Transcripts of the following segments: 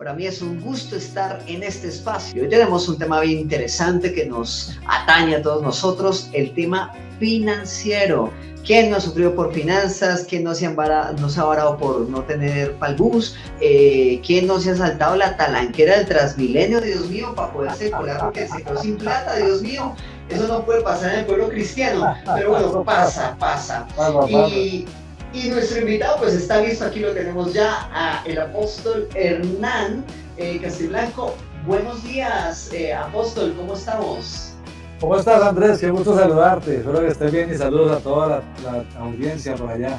Para mí es un gusto estar en este espacio. Hoy tenemos un tema bien interesante que nos atañe a todos nosotros, el tema financiero. ¿Quién no ha sufrido por finanzas? ¿Quién no se ha varado por no tener palbús? ¿Quién no se ha saltado la talanquera del Transmilenio, Dios mío, para poder circular porque se quedó sin plata, Dios mío? Eso no puede pasar en el pueblo cristiano, pero bueno, pasa. Y nuestro invitado pues está listo, aquí lo tenemos ya, el apóstol Hernán Castiblanco. Buenos días, apóstol, ¿cómo estamos? ¿Cómo estás, Andrés? Qué gusto saludarte. Espero que estés bien y saludos a toda la audiencia por allá.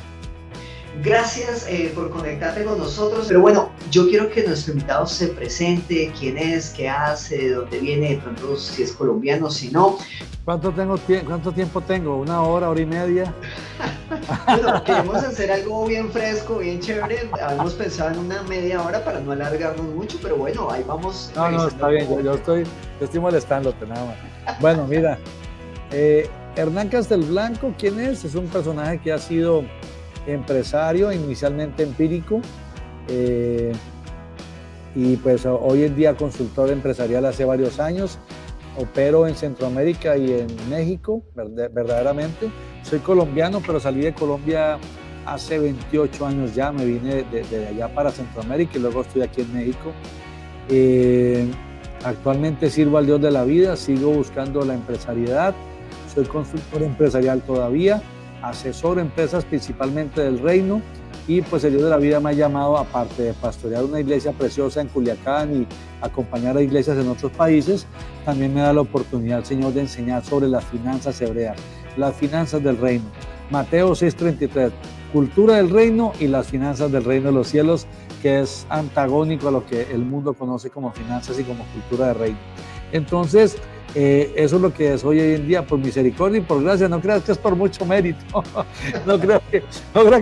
Gracias por conectarte con nosotros. Pero bueno, yo quiero que nuestro invitado se presente, quién es, qué hace, de dónde viene, de pronto si es colombiano, si no. ¿Cuánto tiempo tengo? ¿Una hora, hora y media? Bueno, queremos hacer algo bien fresco, bien chévere. Habíamos pensado en una media hora para no alargarnos mucho, pero bueno, ahí vamos. No, está bien, yo estoy molestándote nada más. Bueno, mira, Hernán Castelblanco, ¿quién es? Es un personaje que ha sido empresario, inicialmente empírico, y pues hoy en día consultor empresarial hace varios años. Opero en Centroamérica y en México, verdaderamente. Soy colombiano, pero salí de Colombia hace 28 años ya. Me vine de allá para Centroamérica y luego estoy aquí en México. Actualmente sirvo al Dios de la vida, sigo buscando la empresariedad. Soy consultor empresarial todavía, asesoro empresas principalmente del reino. Y pues el Dios de la vida me ha llamado, aparte de pastorear una iglesia preciosa en Culiacán y acompañar a iglesias en otros países, también me da la oportunidad, Señor, de enseñar sobre las finanzas hebreas, las finanzas del reino. Mateo 6:33, cultura del reino y las finanzas del reino de los cielos, que es antagónico a lo que el mundo conoce como finanzas y como cultura del reino. Entonces, eso es lo que soy hoy en día, por misericordia y por gracia. No creas que es por mucho mérito, no creas que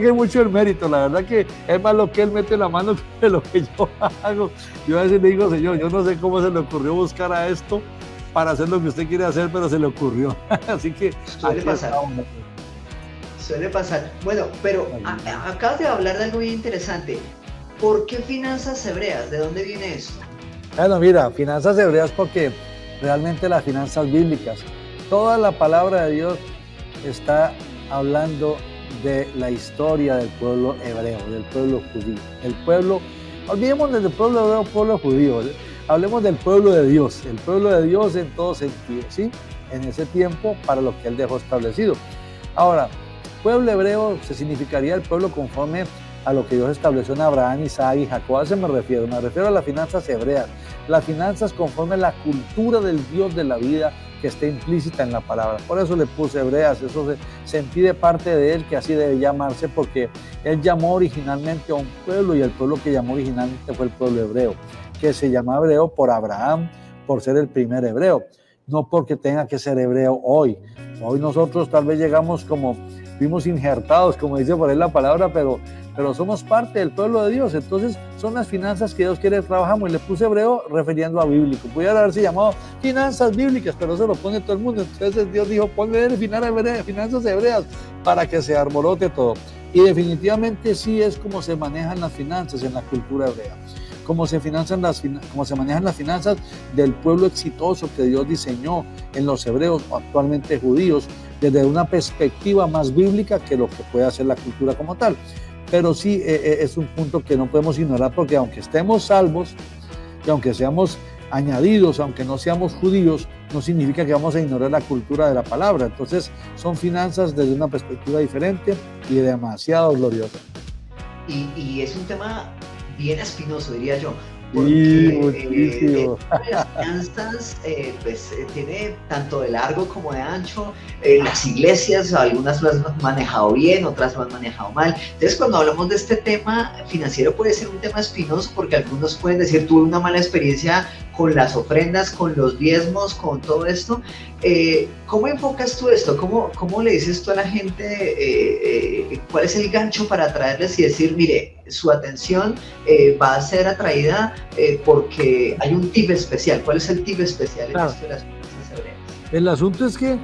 es mucho el mérito. La verdad que es más lo que Él mete la mano que lo que yo hago. Yo a veces le digo, Señor, yo no sé cómo se le ocurrió buscar a esto para hacer lo que usted quiere hacer, pero se le ocurrió. Así que Suele pasar. Bueno, pero acabas de hablar de algo bien interesante. ¿Por qué finanzas hebreas? ¿De dónde viene esto? Bueno, mira, finanzas hebreas porque realmente las finanzas bíblicas, toda la palabra de Dios está hablando de la historia del pueblo hebreo, del pueblo judío. Olvidémonos del pueblo hebreo, pueblo judío, hablemos del pueblo de Dios, el pueblo de Dios en todo sentido, ¿sí? En ese tiempo para lo que Él dejó establecido. Ahora, pueblo hebreo se significaría el pueblo conforme a lo que Dios estableció en Abraham, Isaac y Jacob. ¿A eso me refiero? Me refiero a las finanzas hebreas, las finanzas conforme a la cultura del Dios de la vida que está implícita en la palabra. Por eso le puse hebreas, eso se entiende parte de Él que así debe llamarse, porque Él llamó originalmente a un pueblo y el pueblo que llamó originalmente fue el pueblo hebreo, que se llama hebreo por Abraham, por ser el primer hebreo, no porque tenga que ser hebreo hoy. Hoy nosotros tal vez llegamos como, fuimos injertados, como dice por ahí la palabra, pero somos parte del pueblo de Dios. Entonces son las finanzas que Dios quiere que trabajamos, y le puse hebreo refiriendo a bíblico. Pudiera haberse llamado finanzas bíblicas, pero eso lo pone todo el mundo. Entonces Dios dijo, ponle finanzas hebreas para que se arborote todo. Y definitivamente sí es como se manejan las finanzas en la cultura hebrea, como se manejan las finanzas del pueblo exitoso que Dios diseñó en los hebreos, actualmente judíos, desde una perspectiva más bíblica que lo que puede hacer la cultura como tal. Pero sí es un punto que no podemos ignorar, porque aunque estemos salvos y aunque seamos añadidos, aunque no seamos judíos, no significa que vamos a ignorar la cultura de la palabra. Entonces son finanzas desde una perspectiva diferente y demasiado gloriosa. Y es un tema bien espinoso, diría yo. Porque las finanzas tiene tanto de largo como de ancho. Las iglesias, algunas lo han manejado bien, otras lo han manejado mal. Entonces, cuando hablamos de este tema financiero, puede ser un tema espinoso, porque algunos pueden decir, tuve una mala experiencia con las ofrendas, con los diezmos, con todo esto. ¿Cómo enfocas tú esto? ¿Cómo le dices tú a la gente cuál es el gancho para atraerles y decir, mire, su atención va a ser atraída porque hay un tip especial? ¿Cuál es el tip especial en esto de las finanzas hebreas? El asunto es que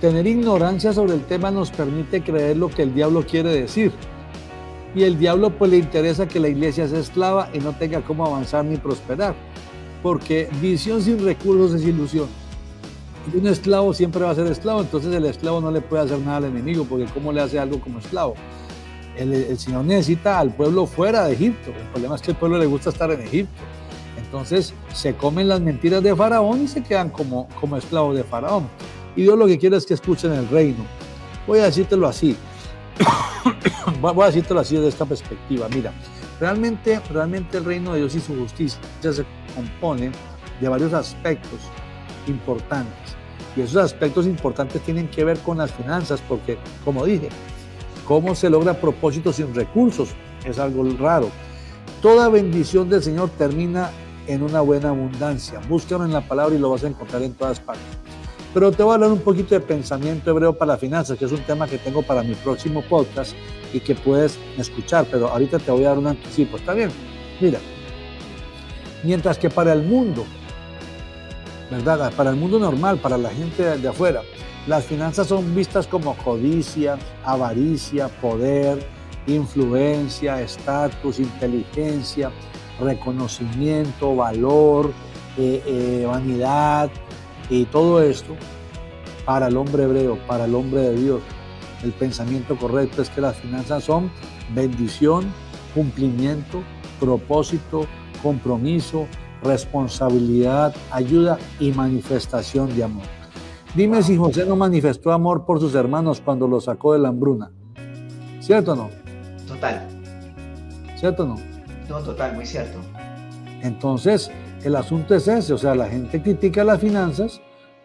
tener ignorancia sobre el tema nos permite creer lo que el diablo quiere decir. Y el diablo pues le interesa que la iglesia sea esclava y no tenga cómo avanzar ni prosperar, porque visión sin recursos es ilusión. Y un esclavo siempre va a ser esclavo, entonces el esclavo no le puede hacer nada al enemigo, porque ¿cómo le hace algo como esclavo? El Señor necesita al pueblo fuera de Egipto. El problema es que al pueblo le gusta estar en Egipto. Entonces se comen las mentiras de Faraón y se quedan como esclavos de Faraón. Y Dios lo que quiere es que escuchen el reino. Voy a decírtelo así. Voy a decírtelo así desde esta perspectiva. Mira, realmente el reino de Dios y su justicia se compone de varios aspectos importantes. Y esos aspectos importantes tienen que ver con las finanzas, porque, como dije, ¿cómo se logra propósito sin recursos? Es algo raro. Toda bendición del Señor termina en una buena abundancia. Búscalo en la palabra y lo vas a encontrar en todas partes. Pero te voy a hablar un poquito de pensamiento hebreo para las finanzas, que es un tema que tengo para mi próximo podcast y que puedes escuchar, pero ahorita te voy a dar un anticipo. ¿Está bien? Mira, mientras que para el mundo, ¿verdad? Para el mundo normal, para la gente de afuera, las finanzas son vistas como codicia, avaricia, poder, influencia, estatus, inteligencia, reconocimiento, valor, vanidad y todo esto. Para el hombre hebreo, para el hombre de Dios, el pensamiento correcto es que las finanzas son bendición, cumplimiento, propósito, compromiso, responsabilidad, ayuda y manifestación de amor. Dime si José no manifestó amor por sus hermanos cuando los sacó de la hambruna. ¿Cierto o no? Total. ¿Cierto o no? No, total, muy cierto. Entonces, el asunto es ese, o sea, la gente critica las finanzas,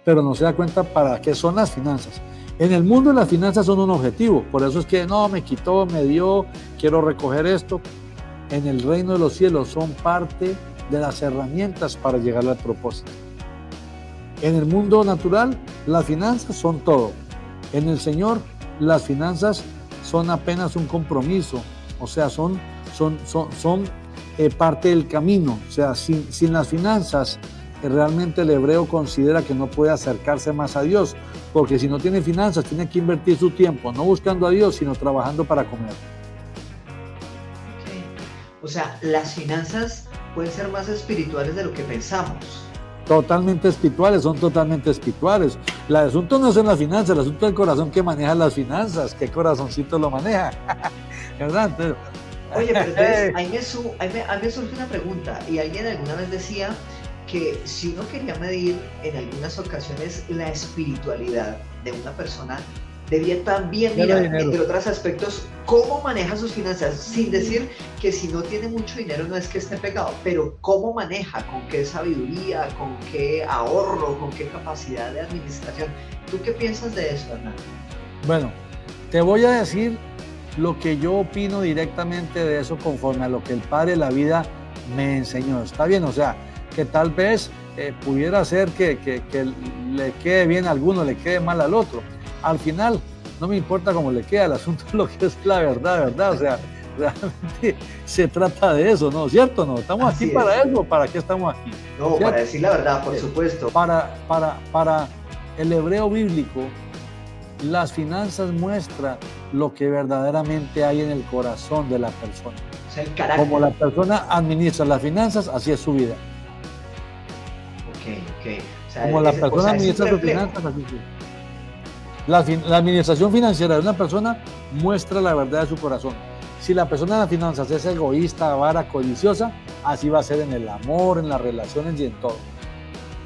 pero no se da cuenta para qué son las finanzas. En el mundo las finanzas son un objetivo, por eso es que no, me quitó, me dio, quiero recoger esto. En el reino de los cielos son parte de las herramientas para llegar al propósito. En el mundo natural, las finanzas son todo. En el Señor, las finanzas son apenas un compromiso, o sea, son parte del camino. O sea, sin las finanzas, realmente el hebreo considera que no puede acercarse más a Dios, porque si no tiene finanzas, tiene que invertir su tiempo, no buscando a Dios, sino trabajando para comer. Okay. O sea, las finanzas pueden ser más espirituales de lo que pensamos. Totalmente espirituales, son totalmente espirituales. El asunto no es en las finanzas, el asunto es el corazón que maneja las finanzas. ¿Qué corazoncito lo maneja? ¿Verdad? Entonces, oye, pero entonces, a mí me surge una pregunta, y alguien alguna vez decía que si uno quería medir en algunas ocasiones la espiritualidad de una persona, debía también mirar, entre otros aspectos, cómo maneja sus finanzas, sin decir que si no tiene mucho dinero no es que esté pegado, pero cómo maneja, con qué sabiduría, con qué ahorro, con qué capacidad de administración. ¿Tú qué piensas de eso, Hernán? Bueno, te voy a decir lo que yo opino directamente de eso conforme a lo que el Padre de la Vida me enseñó. ¿Está bien? O sea, que tal vez pudiera ser que le quede bien a alguno, le quede mal al otro. Al final, no me importa cómo le queda, el asunto es lo que es la verdad, o sea, realmente se trata de eso, ¿no? ¿Cierto o no? ¿Estamos aquí para eso? ¿Para qué estamos aquí? No, ¿cierto? Para decir la verdad, por supuesto. Para el hebreo bíblico, las finanzas muestran lo que verdaderamente hay en el corazón de la persona. O sea, el carácter. Como la persona administra las finanzas, así es su vida. Ok. O sea, como la persona administra sus finanzas, así es. La administración financiera de una persona muestra la verdad de su corazón. Si la persona de las finanzas es egoísta, avara, codiciosa, así va a ser en el amor, en las relaciones y en todo.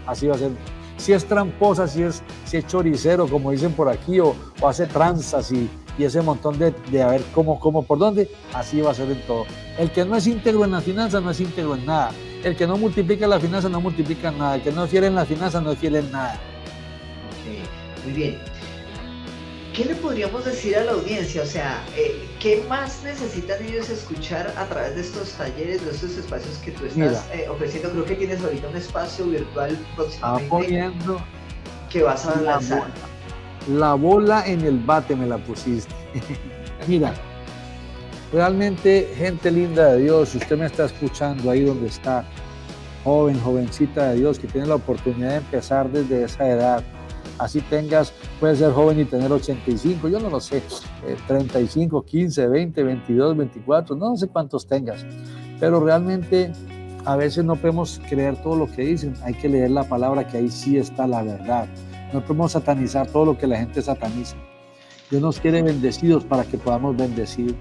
Así va a ser. Si es tramposa, si es choricero, como dicen por aquí, o hace tranzas y ese montón de a ver cómo, por dónde, así va a ser en todo. El que no es íntegro en las finanzas no es íntegro en nada. El que no multiplica las finanzas no multiplica en nada. El que no es fiel en las finanzas no es fiel en nada. Ok, muy bien. ¿Qué le podríamos decir a la audiencia? O sea, ¿qué más necesitan ellos escuchar a través de estos talleres, de estos espacios que tú estás ofreciendo? Creo que tienes ahorita un espacio virtual próximamente poniendo que vas a lanzar. La bola en el bate me la pusiste. Mira, realmente, gente linda de Dios, si usted me está escuchando ahí donde está, jovencita de Dios, que tiene la oportunidad de empezar desde esa edad, así tengas, puedes ser joven y tener 85, yo no lo sé, 35, 15, 20, 22, 24, no sé cuántos tengas, pero realmente a veces no podemos creer todo lo que dicen, hay que leer la palabra, que ahí sí está la verdad. No podemos satanizar todo lo que la gente sataniza. Dios nos quiere bendecidos para que podamos bendecir.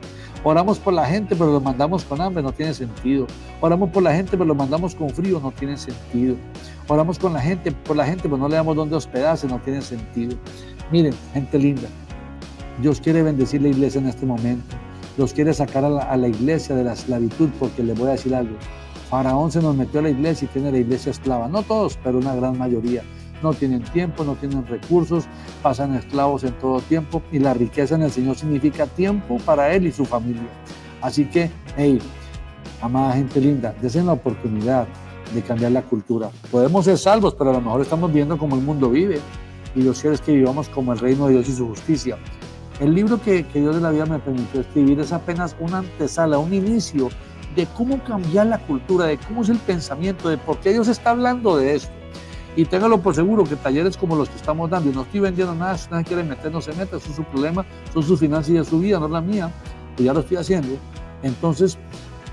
Oramos por la gente, pero los mandamos con hambre, no tiene sentido. Oramos por la gente, pero los mandamos con frío, no tiene sentido. Oramos por la gente, pero no le damos dónde hospedarse, no tiene sentido. Miren, gente linda, Dios quiere bendecir la iglesia en este momento. Dios quiere sacar a la iglesia de la esclavitud, porque les voy a decir algo. Faraón se nos metió a la iglesia y tiene la iglesia esclava. No todos, pero una gran mayoría. No tienen tiempo, no tienen recursos, pasan esclavos en todo tiempo, y la riqueza en el Señor significa tiempo para Él y su familia. Así que, hey, amada gente linda, desen la oportunidad de cambiar la cultura. Podemos ser salvos, pero a lo mejor estamos viendo cómo el mundo vive, y Dios quiere que vivamos como el reino de Dios y su justicia. El libro que Dios de la vida me permitió escribir es apenas una antesala, un inicio de cómo cambiar la cultura, de cómo es el pensamiento, de por qué Dios está hablando de esto. Y téngalo por seguro que talleres como los que estamos dando, y no estoy vendiendo nada, si nadie quiere meter, no se meta, eso es su problema, son sus finanzas y de su vida, no es la mía, pues ya lo estoy haciendo. Entonces,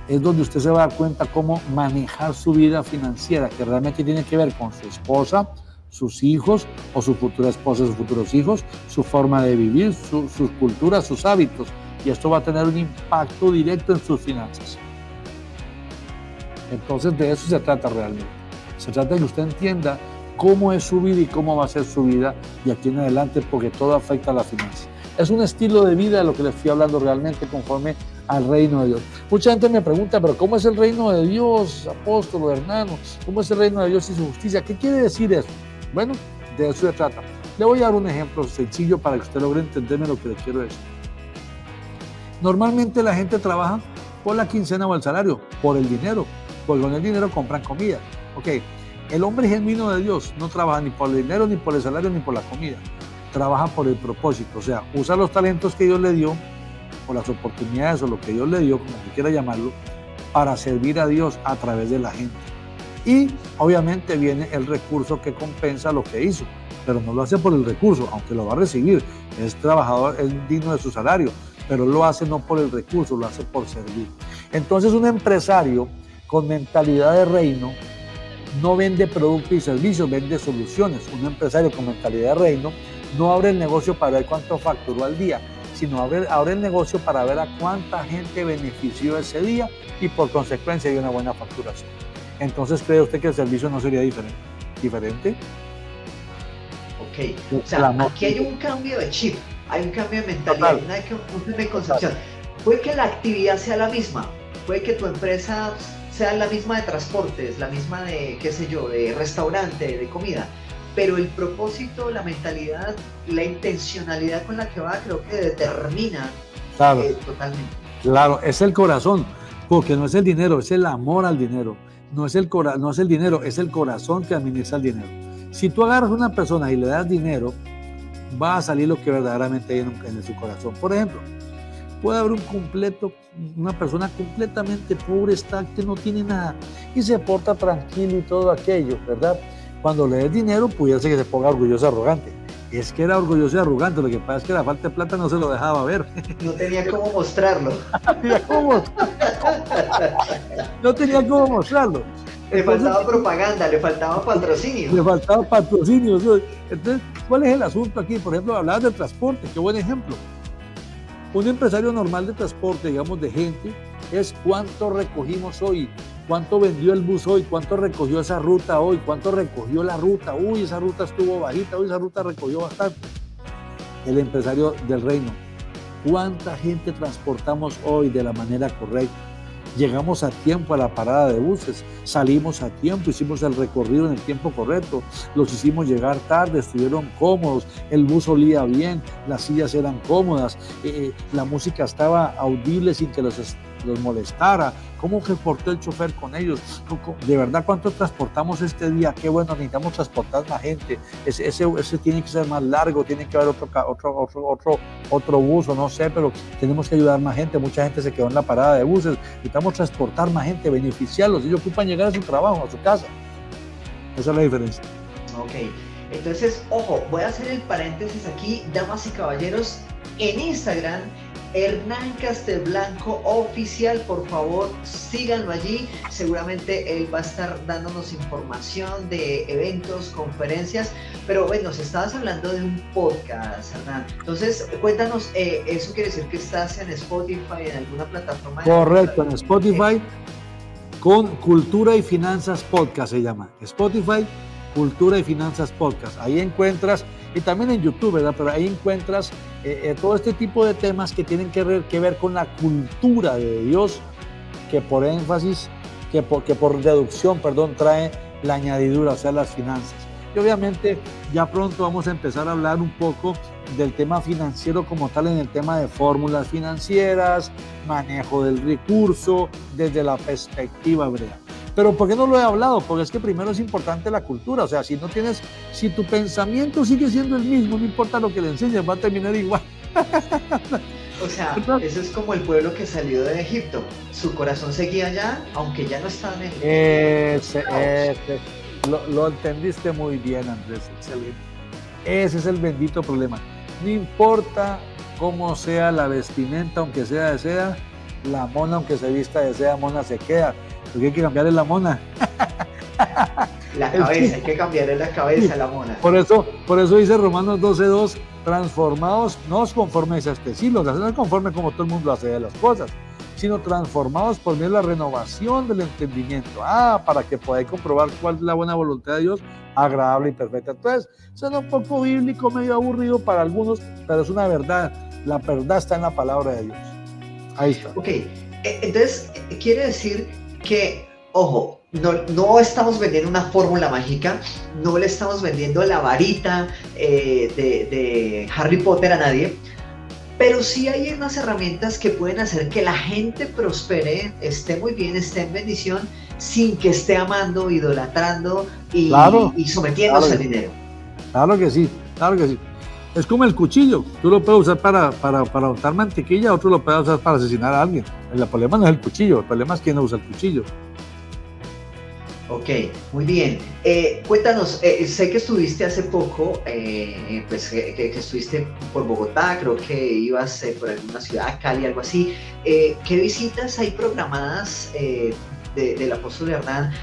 es donde usted se va a dar cuenta cómo manejar su vida financiera, que realmente tiene que ver con su esposa, sus hijos, o su futura esposa, sus futuros hijos, su forma de vivir, sus culturas, sus hábitos, y esto va a tener un impacto directo en sus finanzas. Entonces, de eso se trata realmente. Se trata de que usted entienda cómo es su vida y cómo va a ser su vida de aquí en adelante, porque todo afecta a la finanza. Es un estilo de vida de lo que les estoy hablando realmente conforme al reino de Dios. Mucha gente me pregunta, pero ¿cómo es el reino de Dios, apóstol o hermano? ¿Cómo es el reino de Dios y su justicia? ¿Qué quiere decir eso? Bueno, de eso se trata. Le voy a dar un ejemplo sencillo para que usted logre entenderme lo que le quiero decir. Normalmente la gente trabaja por la quincena o el salario, por el dinero, porque con el dinero compran comida. Ok, el hombre genuino de Dios no trabaja ni por el dinero, ni por el salario, ni por la comida. Trabaja por el propósito, o sea, usa los talentos que Dios le dio, o las oportunidades, o lo que Dios le dio, como quiera llamarlo, para servir a Dios a través de la gente. Y obviamente viene el recurso que compensa lo que hizo, pero no lo hace por el recurso, aunque lo va a recibir, es trabajador, es digno de su salario, pero lo hace no por el recurso, lo hace por servir. Entonces un empresario con mentalidad de reino no vende productos y servicios, vende soluciones. Un empresario con mentalidad de reino no abre el negocio para ver cuánto facturó al día, sino abre el negocio para ver a cuánta gente benefició ese día y por consecuencia hay una buena facturación. Entonces, ¿cree usted que el servicio no sería diferente? Ok, o sea, aquí hay un cambio de chip, hay un cambio de mentalidad, hay un cambio de concepción. Puede que la actividad sea la misma, puede que tu empresa sea la misma de transportes, la misma de, qué sé yo, de restaurante, de comida, pero el propósito, la mentalidad, la intencionalidad con la que va, creo que determina totalmente. Claro, es el corazón, porque no es el dinero, es el amor al dinero. No es el dinero, es el corazón que administra el dinero. Si tú agarras a una persona y le das dinero, va a salir lo que verdaderamente hay en su corazón. Por ejemplo, puede haber una persona completamente pobre, que no tiene nada y se porta tranquilo y todo aquello, ¿verdad? Cuando le des dinero, pudiera ser que se ponga orgulloso y arrogante. Es que era orgulloso y arrogante, lo que pasa es que la falta de plata no se lo dejaba ver. No tenía cómo mostrarlo. No tenía cómo mostrarlo. Le faltaba propaganda, le faltaba patrocinio. Le faltaba patrocinio. Entonces, ¿cuál es el asunto aquí? Por ejemplo, hablabas de transporte, qué buen ejemplo. Un empresario normal de transporte, digamos, de gente, es cuánto recogimos hoy, cuánto vendió el bus hoy, cuánto recogió esa ruta hoy, cuánto recogió la ruta, uy, esa ruta estuvo bajita, uy, esa ruta recogió bastante. El empresario del reino, cuánta gente transportamos hoy de la manera correcta. Llegamos a tiempo a la parada de buses, salimos a tiempo, hicimos el recorrido en el tiempo correcto, los hicimos llegar tarde, estuvieron cómodos, el bus olía bien, las sillas eran cómodas, la música estaba audible sin que los molestara. ¿Cómo se portó el chofer con ellos? De verdad, ¿cuánto transportamos este día? Qué bueno, necesitamos transportar más gente. Ese tiene que ser más largo, tiene que haber otro bus o no sé, pero tenemos que ayudar más gente. Mucha gente se quedó en la parada de buses. Necesitamos transportar más gente, beneficiarlos. Ellos ocupan llegar a su trabajo, a su casa. Esa es la diferencia. Ok. Entonces, ojo, voy a hacer el paréntesis aquí, damas y caballeros, en Instagram, Hernán Castelblanco Oficial, por favor, síganlo allí. Seguramente él va a estar dándonos información de eventos, conferencias, pero bueno, nos estabas hablando de un podcast, Hernán. Entonces, cuéntanos, ¿eso quiere decir que estás en Spotify, en alguna plataforma? Correcto, en Spotify, con Cultura y Finanzas Podcast se llama. Spotify, Cultura y Finanzas Podcast. Ahí encuentras, y también en YouTube, ¿verdad? Pero ahí encuentras todo este tipo de temas que tienen que ver con la cultura de Dios, que por énfasis, que por deducción, trae la añadidura, o sea, las finanzas. Y obviamente ya pronto vamos a empezar a hablar un poco del tema financiero como tal, en el tema de fórmulas financieras, manejo del recurso, desde la perspectiva hebrea. Pero ¿por qué no lo he hablado? Porque es que primero es importante la cultura, o sea, si tu pensamiento sigue siendo el mismo, no importa lo que le enseñes, va a terminar igual. O sea, eso es como el pueblo que salió de Egipto, su corazón seguía allá, aunque ya no estaban en Egipto. Lo entendiste muy bien, Andrés, excelente. Ese es el bendito problema. No importa cómo sea la vestimenta, aunque sea de seda, la mona, aunque se vista de seda, mona se queda. Lo que hay que cambiar es la mona. La cabeza, hay que cambiarle la cabeza a la mona. Por eso dice Romanos 12:2, transformados, no os conforméis a este siglo, no es conforme como todo el mundo hace de las cosas, sino transformados por medio de la renovación del entendimiento. Para que podáis comprobar cuál es la buena voluntad de Dios, agradable y perfecta. Entonces, suena un poco bíblico, medio aburrido para algunos, pero es una verdad. La verdad está en la palabra de Dios. Ahí está. Ok, entonces quiere decir que, ojo, no estamos vendiendo una fórmula mágica, no le estamos vendiendo la varita de Harry Potter a nadie, pero sí hay unas herramientas que pueden hacer que la gente prospere, esté muy bien, esté en bendición, sin que esté amando, idolatrando y sometiéndose al dinero. Claro que sí, claro que sí. Es como el cuchillo, tú lo puedes usar para untar mantequilla, otro lo puede usar para asesinar a alguien. El problema no es el cuchillo, el problema es quién no usa el cuchillo. Ok, muy bien. Cuéntanos, sé que estuviste hace poco, que estuviste por Bogotá, creo que ibas por alguna ciudad, Cali, algo así. ¿Qué visitas hay programadas del apóstol Hernán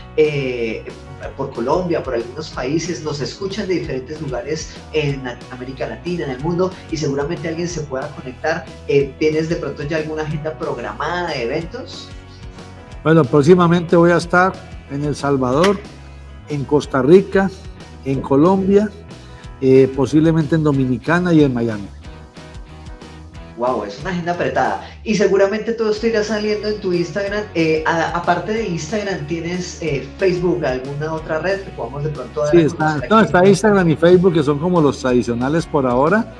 por Colombia, por algunos países? Nos escuchan de diferentes lugares en América Latina, en el mundo, y seguramente alguien se pueda conectar. ¿Tienes de pronto ya alguna agenda programada de eventos? Bueno, próximamente voy a estar en El Salvador, en Costa Rica, en Colombia, posiblemente en Dominicana y en Miami. Wow, es una agenda apretada. Y seguramente todo esto irá saliendo en tu Instagram. Aparte de Instagram, ¿tienes Facebook, alguna otra red que podamos de pronto dar? Sí, está Instagram y Facebook, que son como los tradicionales por ahora.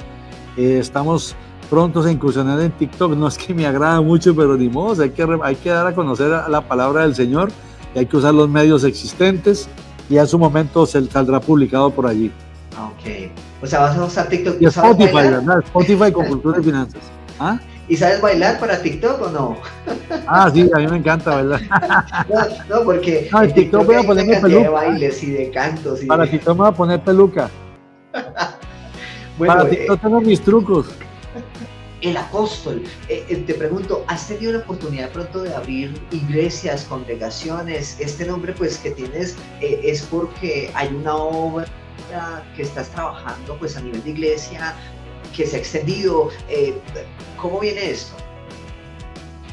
Estamos prontos a incursionar en TikTok. No es que me agrada mucho, pero ni modo, hay que dar a conocer la palabra del Señor, y hay que usar los medios existentes, y en su momento saldrá publicado por allí. Ok, o sea, vas a usar TikTok. Y Spotify, ¿verdad? Spotify con Cultura y Finanzas. ¿Y sabes bailar para TikTok o no? Sí, a mí me encanta, ¿verdad? No, porque en TikTok voy a ponerme peluca. De bailes y de cantos. Para TikTok me voy a poner peluca. Bueno, para TikTok tengo mis trucos. El apóstol, te pregunto, ¿has tenido la oportunidad de pronto de abrir iglesias, congregaciones? Este nombre pues que tienes es porque hay una obra que estás trabajando pues a nivel de iglesia, que se ha extendido. ¿Cómo viene esto?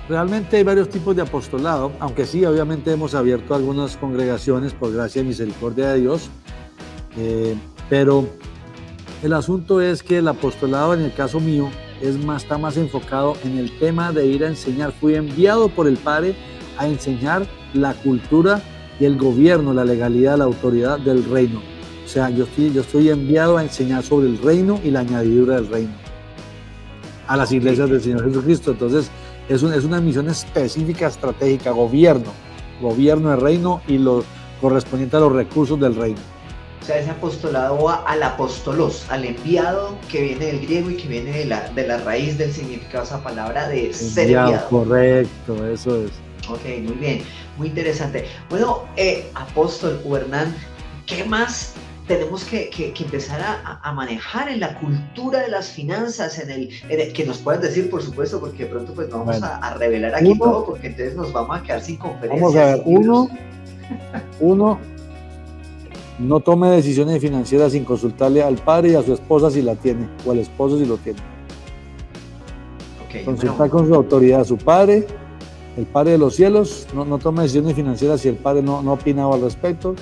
Realmente hay varios tipos de apostolado, aunque sí, obviamente hemos abierto algunas congregaciones por gracia y misericordia de Dios, pero el asunto es que el apostolado, en el caso mío, está más enfocado en el tema de ir a enseñar. Fui enviado por el Padre a enseñar la cultura y el gobierno, la legalidad, la autoridad del reino. O sea, yo estoy enviado a enseñar sobre el reino y la añadidura del reino a las iglesias del Señor Jesucristo. Entonces, es una misión específica, estratégica, gobierno del reino y lo correspondiente a los recursos del reino. O sea, ese apostolado va al apostolos, al enviado, que viene del griego y que viene de la raíz del significado de esa palabra de ser enviado. Correcto, eso es. Ok, muy bien, muy interesante. Bueno, apóstol Hernán, ¿qué más tenemos que empezar a manejar en la cultura de las finanzas, que nos puedan decir, por supuesto, porque de pronto pues no vamos a revelar aquí todo, porque entonces nos vamos a quedar sin conferencias. Vamos a ver, uno, no tome decisiones financieras sin consultarle al padre y a su esposa si la tiene, o al esposo si lo tiene. Consultar con su autoridad, su padre, el Padre de los cielos. No tome decisiones financieras si el padre no ha opinado al respecto.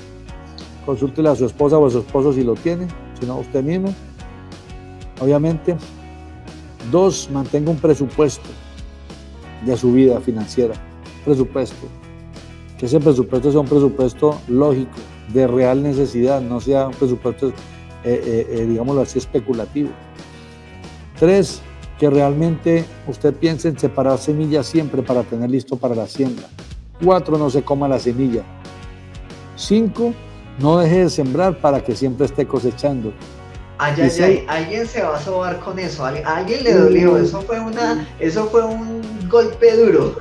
Consúltele a su esposa o a su esposo si lo tiene, si no, usted mismo. Obviamente. 2, mantenga un presupuesto de su vida financiera. Presupuesto. Que ese presupuesto sea un presupuesto lógico, de real necesidad, no sea un presupuesto, digámoslo así, especulativo. 3, que realmente usted piense en separar semillas siempre para tener listo para la siembra. 4, no se coma la semilla. 5, no deje de sembrar para que siempre esté cosechando. Alguien se va a sobar con eso, a alguien le dolió, eso fue un golpe duro.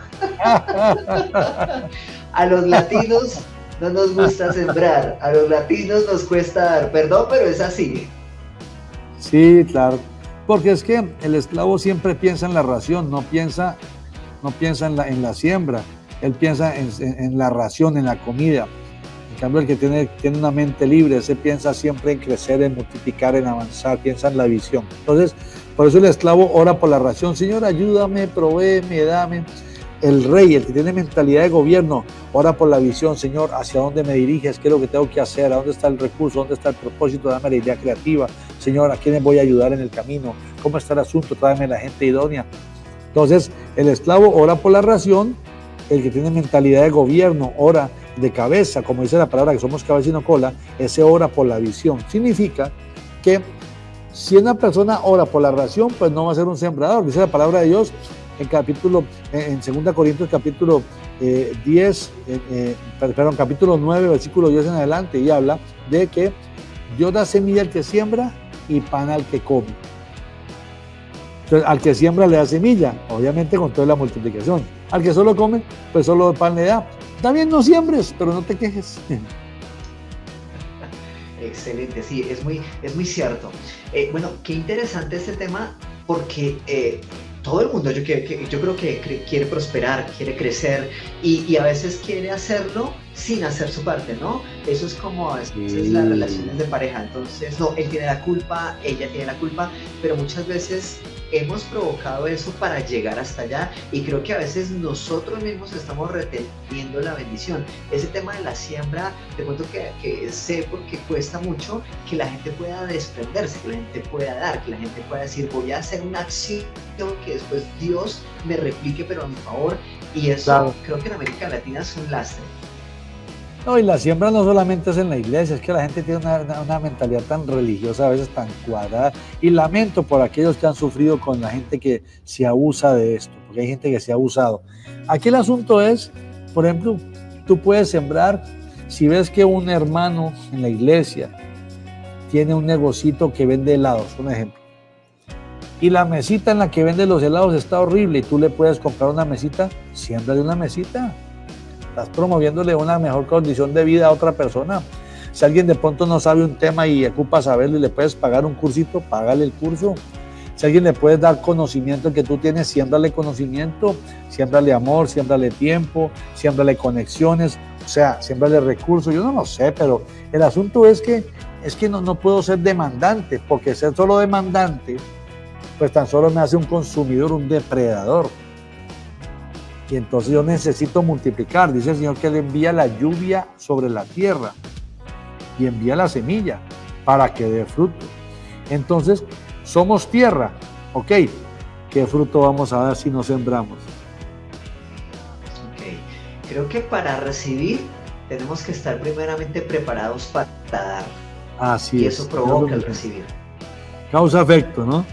A los latinos no nos gusta sembrar, a los latinos nos cuesta dar, perdón, pero es así. Sí, claro. Porque es que el esclavo siempre piensa en la ración, no piensa en la siembra, él piensa en la ración, en la comida. En cambio, el que tiene una mente libre, ese piensa siempre en crecer, en multiplicar, en avanzar, piensa en la visión. Entonces, por eso el esclavo ora por la ración. Señor, ayúdame, provéeme, dame. El rey, el que tiene mentalidad de gobierno, ora por la visión. Señor, ¿hacia dónde me diriges? ¿Qué es lo que tengo que hacer? ¿A dónde está el recurso? ¿Dónde está el propósito? Dame la idea creativa. Señor, ¿a quiénes voy a ayudar en el camino? ¿Cómo está el asunto? Tráeme la gente idónea. Entonces, el esclavo ora por la ración. El que tiene mentalidad de gobierno ora de cabeza, como dice la palabra, que somos cabeza y no cola. Ese ora por la visión. Significa que si una persona ora por la ración, pues no va a ser un sembrador. Dice la palabra de Dios en 2 Corintios capítulo 9, versículo 10 en adelante, y habla de que Dios da semilla al que siembra y pan al que come. Entonces, al que siembra le da semilla, obviamente con toda la multiplicación. Al que solo come, pues solo el pan le da. También no siembres, pero no te quejes. Excelente, sí, es muy cierto. Bueno, qué interesante este tema, porque todo el mundo, yo creo que quiere prosperar, quiere crecer y a veces quiere hacerlo sin hacer su parte, ¿no? Eso es como a veces las relaciones de pareja. Entonces, no, él tiene la culpa, ella tiene la culpa, pero muchas veces hemos provocado eso para llegar hasta allá, y creo que a veces nosotros mismos estamos reteniendo la bendición. Ese tema de la siembra, te cuento que sé, porque cuesta mucho que la gente pueda desprenderse, que la gente pueda dar, que la gente pueda decir, voy a hacer una acción que después Dios me replique, pero a mi favor, y eso claro. Creo que en América Latina es un lastre. No, y la siembra no solamente es en la iglesia, es que la gente tiene una mentalidad tan religiosa, a veces tan cuadrada, y lamento por aquellos que han sufrido con la gente que se abusa de esto, porque hay gente que se ha abusado. Aquí el asunto es, por ejemplo, tú puedes sembrar, si ves que un hermano en la iglesia tiene un negocito que vende helados, un ejemplo, y la mesita en la que vende los helados está horrible, y tú le puedes comprar una mesita, siémbrale una mesita. Estás promoviéndole una mejor condición de vida a otra persona. Si alguien de pronto no sabe un tema y ocupa saberlo y le puedes pagar un cursito, págale el curso. Si alguien le puedes dar conocimiento que tú tienes, siémbrale conocimiento, siémbrale amor, siémbrale tiempo, siémbrale conexiones, o sea, siémbrale recursos. Yo no lo sé, pero el asunto es que no puedo ser demandante, porque ser solo demandante, pues tan solo me hace un consumidor, un depredador. Y entonces yo necesito multiplicar. Dice el Señor que Él envía la lluvia sobre la tierra y envía la semilla para que dé fruto. Entonces, somos tierra, ¿ok? ¿Qué fruto vamos a dar si no sembramos? Ok, creo que para recibir tenemos que estar primeramente preparados para dar. Así y es. eso provoca el recibir. Causa-efecto, ¿no?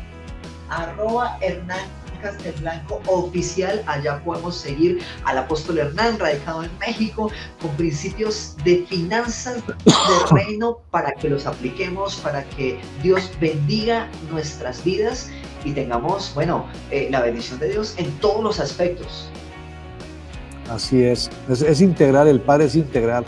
@Hernán Castelblanco oficial, allá podemos seguir al apóstol Hernán, radicado en México, con principios de finanzas de reino para que los apliquemos, para que Dios bendiga nuestras vidas y tengamos, la bendición de Dios en todos los aspectos. Así es integral, el Padre es integral.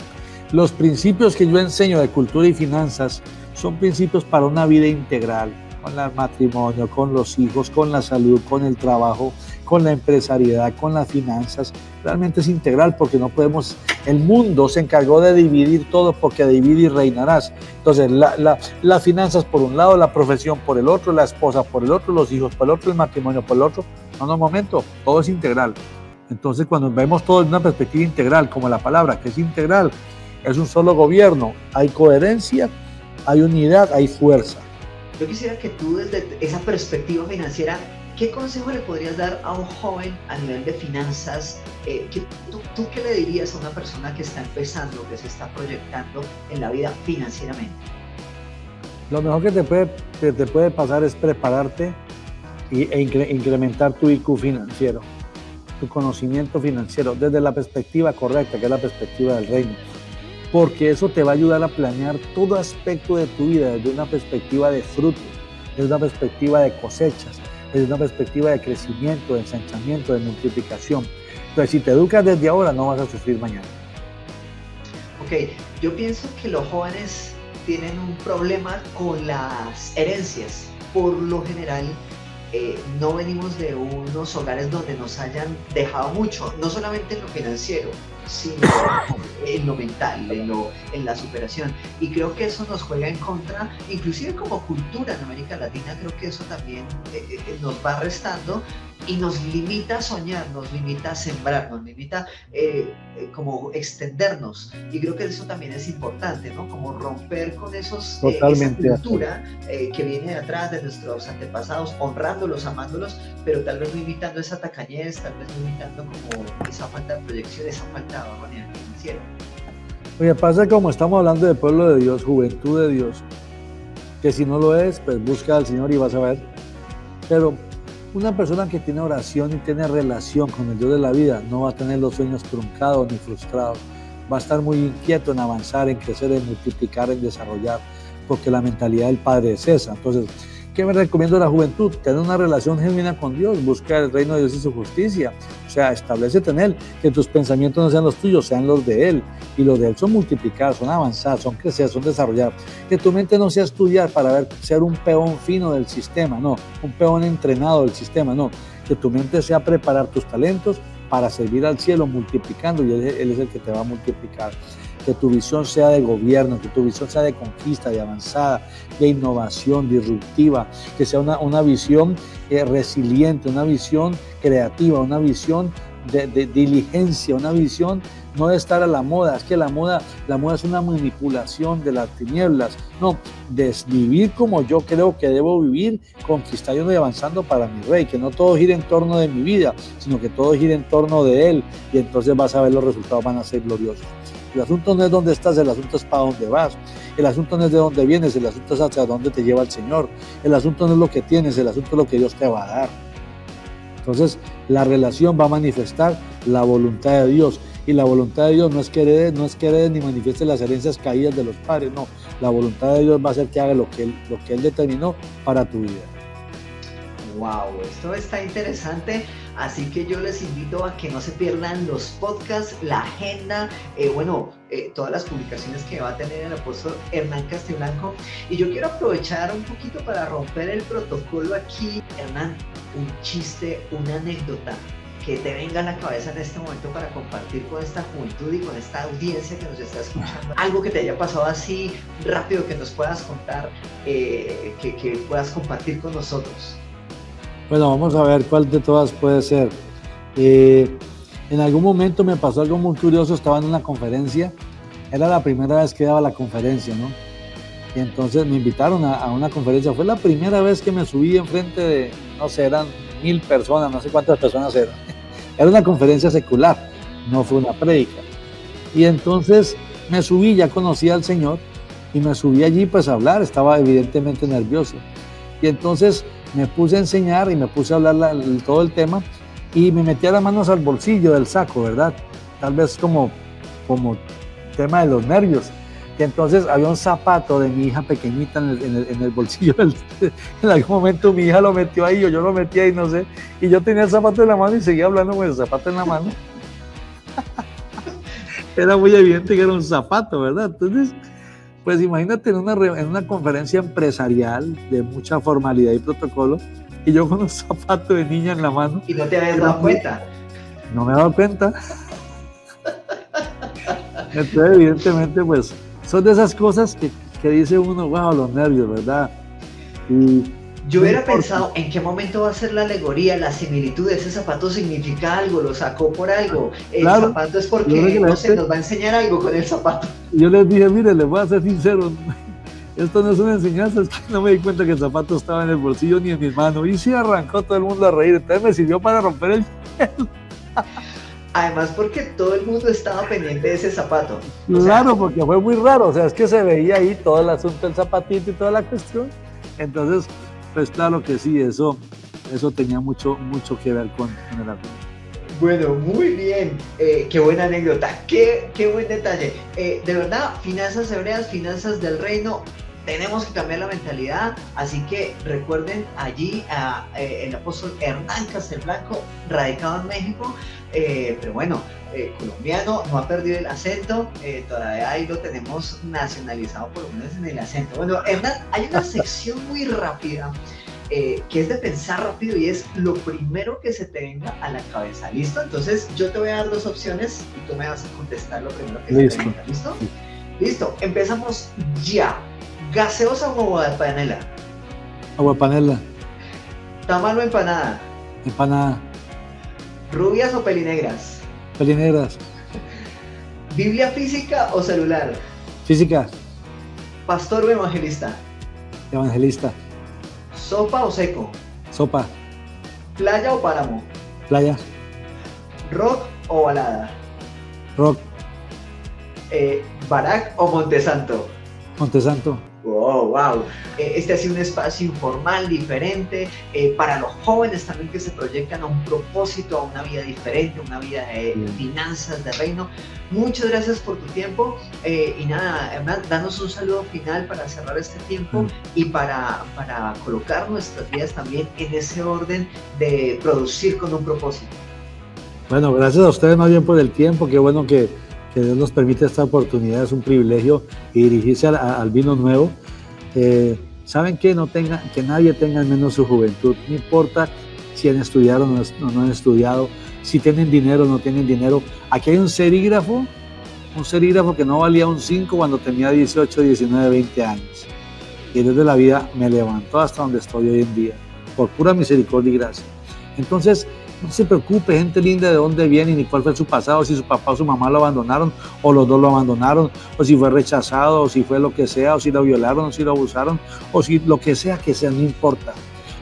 Los principios que yo enseño de cultura y finanzas son principios para una vida integral, con el matrimonio, con los hijos, con la salud, con el trabajo, con la empresariedad, con las finanzas. Realmente es integral porque no podemos, el mundo se encargó de dividir todo porque divide y reinarás. Entonces las finanzas por un lado, la profesión por el otro, la esposa por el otro, los hijos por el otro, el matrimonio por el otro. No, momento, todo es integral. Entonces cuando vemos todo en una perspectiva integral, como la palabra que es integral, es un solo gobierno, hay coherencia, hay unidad, hay fuerza. Yo quisiera que tú desde esa perspectiva financiera, ¿qué consejo le podrías dar a un joven a nivel de finanzas? ¿Tú qué le dirías a una persona que está empezando, que se está proyectando en la vida financieramente? Lo mejor que te puede pasar es prepararte e incrementar tu IQ financiero, tu conocimiento financiero, desde la perspectiva correcta, que es la perspectiva del reino. Porque eso te va a ayudar a planear todo aspecto de tu vida desde una perspectiva de frutos, desde una perspectiva de cosechas, desde una perspectiva de crecimiento, de ensanchamiento, de multiplicación. Entonces, si te educas desde ahora, no vas a sufrir mañana. Ok, yo pienso que los jóvenes tienen un problema con las herencias. Por lo general, no venimos de unos hogares donde nos hayan dejado mucho, no solamente en lo financiero, sino en lo mental, en la superación. Y creo que eso nos juega en contra, inclusive como cultura en América Latina. Creo que eso también nos va restando y nos limita a soñar, nos limita a sembrar, nos limita como extendernos. Y creo que eso también es importante, ¿no? Como romper con esa cultura que viene de atrás de nuestros antepasados, honrándolos, amándolos, pero tal vez limitando esa tacañez, tal vez limitando como esa falta de proyección, esa falta de ahorro financiero. Oye, pasa como estamos hablando del pueblo de Dios, juventud de Dios, que si no lo es, pues busca al Señor y vas a ver. Pero una persona que tiene oración y tiene relación con el Dios de la vida no va a tener los sueños truncados ni frustrados. Va a estar muy inquieto en avanzar, en crecer, en multiplicar, en desarrollar, porque la mentalidad del Padre es esa. Entonces, ¿qué me recomiendo a la juventud? Tener una relación genuina con Dios, busca el reino de Dios y su justicia. O sea, establécete en Él, que tus pensamientos no sean los tuyos, sean los de Él. Y los de Él son multiplicar, son avanzar, son crecer, son desarrollar. Que tu mente no sea estudiar para ser un peón fino del sistema, no. Un peón entrenado del sistema, no. Que tu mente sea preparar tus talentos para servir al cielo multiplicando, y Él es el que te va a multiplicar. Que tu visión sea de gobierno, que tu visión sea de conquista, de avanzada, de innovación, disruptiva, que sea una visión resiliente, una visión creativa, una visión de diligencia, una visión no de estar a la moda. Es que la moda es una manipulación de las tinieblas, no, de vivir como yo creo que debo vivir, conquistando y avanzando para mi rey, que no todo gire en torno de mi vida, sino que todo gire en torno de Él, y entonces vas a ver los resultados, van a ser gloriosos. El asunto no es dónde estás, el asunto es para dónde vas. El asunto no es de dónde vienes, el asunto es hacia dónde te lleva el Señor. El asunto no es lo que tienes, el asunto es lo que Dios te va a dar. Entonces, la relación va a manifestar la voluntad de Dios. Y la voluntad de Dios no es que herede ni manifieste las herencias caídas de los padres, no. La voluntad de Dios va a ser que haga lo que Él determinó para tu vida. Wow, esto está interesante, así que yo les invito a que no se pierdan los podcasts, la agenda, todas las publicaciones que va a tener el apóstol Hernán Castiblanco. Y yo quiero aprovechar un poquito para romper el protocolo aquí. Hernán, un chiste, una anécdota que te venga a la cabeza en este momento para compartir con esta juventud y con esta audiencia que nos está escuchando. Algo que te haya pasado así rápido, que nos puedas contar, que puedas compartir con nosotros. Bueno, vamos a ver cuál de todas puede ser. En algún momento me pasó algo muy curioso, estaba en una conferencia, era la primera vez que daba la conferencia, ¿no? Y entonces me invitaron a una conferencia, fue la primera vez que me subí enfrente de, no sé, eran 1000 personas, no sé cuántas personas eran. Era una conferencia secular, no fue una prédica. Y entonces me subí, ya conocía al Señor, y me subí allí pues a hablar, estaba evidentemente nervioso. Y entonces me puse a enseñar y me puse a hablar todo el tema y me metía las manos al bolsillo del saco, ¿verdad? Tal vez como tema de los nervios. Y entonces había un zapato de mi hija pequeñita en el bolsillo. En algún momento mi hija lo metió ahí o yo lo metí ahí, no sé. Y yo tenía el zapato en la mano y seguía hablando con el zapato en la mano. Era muy evidente que era un zapato, ¿verdad? Entonces, pues imagínate en una conferencia empresarial de mucha formalidad y protocolo, y yo con un zapato de niña en la mano. ¿Y no te habías dado cuenta? No me he dado cuenta. Entonces, evidentemente, pues, son de esas cosas que dice uno, wow, los nervios, ¿verdad? Y yo hubiera pensado en qué momento va a ser la alegoría, la similitud, ese zapato significa algo, lo sacó por algo, el claro, zapato es porque, no sé, nos va a enseñar algo con el zapato. Yo les dije, mire, les voy a ser sincero, esto no es una enseñanza, es que no me di cuenta que el zapato estaba en el bolsillo ni en mis manos, y sí arrancó todo el mundo a reír, entonces me sirvió para romper el hielo. Además porque todo el mundo estaba pendiente de ese zapato. Claro, porque fue muy raro, o sea, es que se veía ahí todo el asunto del zapatito y toda la cuestión. Entonces, pues claro que sí, eso tenía mucho que ver con el asunto. Bueno, muy bien, qué buena anécdota, qué buen detalle. De verdad, finanzas hebreas, finanzas del reino, tenemos que cambiar la mentalidad, así que recuerden allí el apóstol Hernán Castelblanco, radicado en México, pero bueno, colombiano, no ha perdido el acento, todavía ahí lo tenemos nacionalizado por lo menos en el acento. Bueno, Hernán, hay una sección muy rápida que es de pensar rápido y es lo primero que se te venga a la cabeza, ¿listo? Entonces yo te voy a dar dos opciones y tú me vas a contestar lo primero que se te venga, ¿listo? Sí. Listo, empezamos ya. ¿Gaseosa o aguapanela? Aguapanela. ¿Tamal o empanada? Empanada. ¿Rubias o pelinegras? Pelinegras. ¿Biblia física o celular? Física. ¿Pastor o evangelista? Evangelista. ¿Sopa o seco? Sopa. ¿Playa o páramo? Playa. ¿Rock o balada? Rock. ¿Barack o Montesanto? Montesanto. Oh, wow. Este ha sido un espacio informal, diferente, para los jóvenes también que se proyectan a un propósito, a una vida diferente, una vida de finanzas, de reino. Muchas gracias por tu tiempo y nada, Hernán, danos un saludo final para cerrar este tiempo y para colocar nuestras vidas también en ese orden de producir con un propósito. Bueno, gracias a ustedes más bien por el tiempo, qué bueno que Dios nos permite esta oportunidad, es un privilegio y dirigirse al vino nuevo. Saben que nadie tenga en menos su juventud, no importa si han estudiado o no han estudiado, si tienen dinero o no tienen dinero. Aquí hay un serígrafo que no valía un 5 cuando tenía 18, 19, 20 años. Y Dios de la vida me levantó hasta donde estoy hoy en día, por pura misericordia y gracia. Entonces, no se preocupe, gente linda, de dónde viene, ni cuál fue su pasado, si su papá o su mamá lo abandonaron, o los dos lo abandonaron, o si fue rechazado, o si fue lo que sea, o si lo violaron, o si lo abusaron, o si lo que sea, no importa.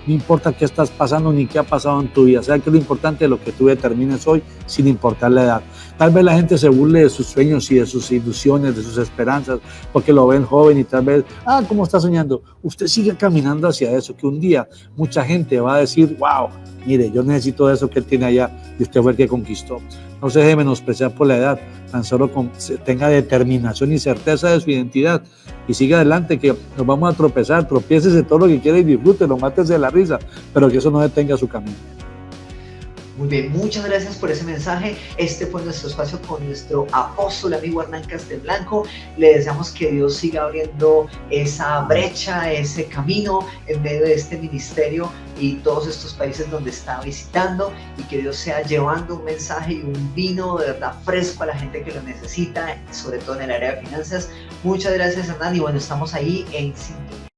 No importa qué estás pasando, ni qué ha pasado en tu vida. Sabes que lo importante es lo que tú determines hoy, sin importar la edad. Tal vez la gente se burle de sus sueños y de sus ilusiones, de sus esperanzas, porque lo ven joven y tal vez, ¿cómo está soñando? Usted sigue caminando hacia eso, que un día mucha gente va a decir, wow, mire, yo necesito eso que él tiene allá y usted fue el que conquistó. No se deje menospreciar por la edad, tan solo tenga determinación y certeza de su identidad y siga adelante, que nos vamos a tropezar, tropiécese todo lo que quiera y disfrútelo, mátese de la risa, pero que eso no detenga su camino. Muy bien, muchas gracias por ese mensaje. Este fue nuestro espacio con nuestro apóstol amigo Hernán Castelblanco. Le deseamos que Dios siga abriendo esa brecha, ese camino en medio de este ministerio y todos estos países donde está visitando, y que Dios sea llevando un mensaje y un vino de verdad fresco a la gente que lo necesita, sobre todo en el área de finanzas. Muchas gracias, Hernán, y bueno, estamos ahí en sintonía.